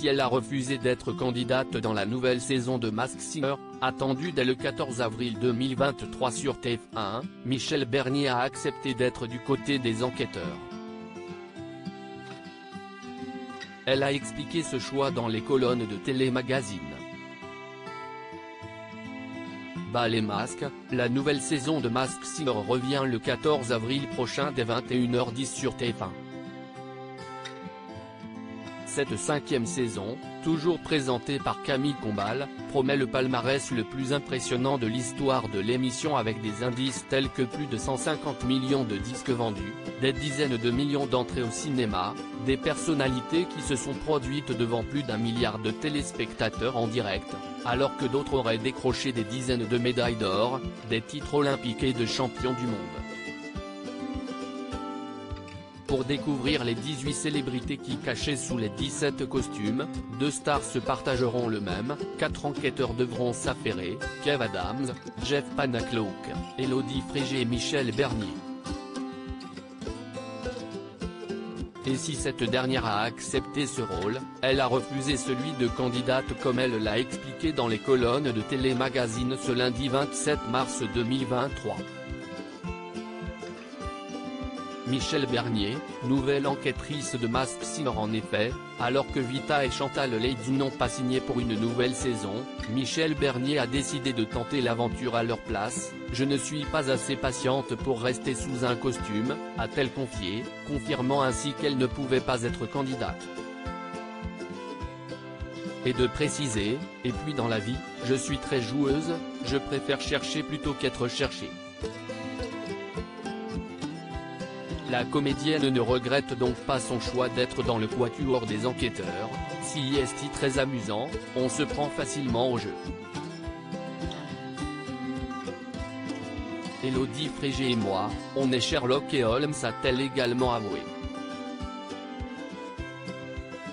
si elle a refusé d'être candidate dans la nouvelle saison de Masked Singer, attendue dès le 14 avril 2023 sur TF1, Michèle Bernier a accepté d'être du côté des enquêteurs. Elle a expliqué ce choix dans les colonnes de Télémagazine. Bas les masques, la nouvelle saison de Masked Singer revient le 14 avril prochain dès 21h10 sur TF1. Cette 5e saison, toujours présentée par Camille Combal, promet le palmarès le plus impressionnant de l'histoire de l'émission avec des indices tels que plus de 150 millions de disques vendus, des dizaines de millions d'entrées au cinéma, des personnalités qui se sont produites devant plus d'1 milliard de téléspectateurs en direct, alors que d'autres auraient décroché des dizaines de médailles d'or, des titres olympiques et de champions du monde. Pour découvrir les 18 célébrités qui cachaient sous les 17 costumes, 2 stars se partageront le même, 4 enquêteurs devront s'affairer, Kev Adams, Jeff Panacloak, Élodie Frégé et Michèle Bernier. Et si cette dernière a accepté ce rôle, elle a refusé celui de candidate comme elle l'a expliqué dans les colonnes de Télémagazine ce lundi 27 mars 2023. Michèle Bernier, nouvelle enquêtrice de Masked Singer en effet, alors que Vita et Chantal Laitsou n'ont pas signé pour une nouvelle saison, Michèle Bernier a décidé de tenter l'aventure à leur place. « Je ne suis pas assez patiente pour rester sous un costume », a-t-elle confié, confirmant ainsi qu'elle ne pouvait pas être candidate. Et de préciser, « Et puis dans la vie, je suis très joueuse, je préfère chercher plutôt qu'être cherchée ». La comédienne ne regrette donc pas son choix d'être dans le quatuor des enquêteurs, si est très amusant, on se prend facilement au jeu. Élodie Frégé et moi, on est Sherlock et Holmes, a-t-elle également avoué.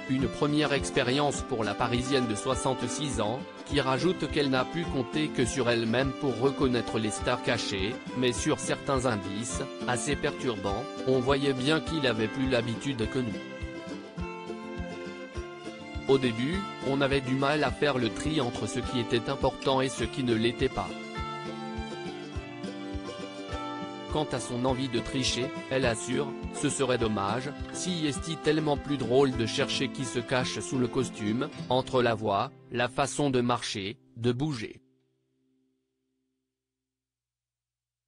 Une première expérience pour la Parisienne de 66 ans, qui rajoute qu'elle n'a pu compter que sur elle-même pour reconnaître les stars cachées, mais sur certains indices, assez perturbants, on voyait bien qu'il avait plus l'habitude que nous. Au début, on avait du mal à faire le tri entre ce qui était important et ce qui ne l'était pas. Quant à son envie de tricher, elle assure, ce serait dommage, si est tellement plus drôle de chercher qui se cache sous le costume, entre la voix, la façon de marcher, de bouger.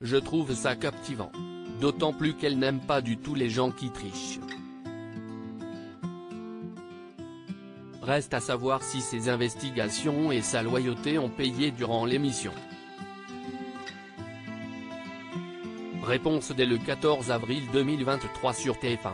Je trouve ça captivant. D'autant plus qu'elle n'aime pas du tout les gens qui trichent. Reste à savoir si ses investigations et sa loyauté ont payé durant l'émission. Réponse dès le 14 avril 2023 sur TF1.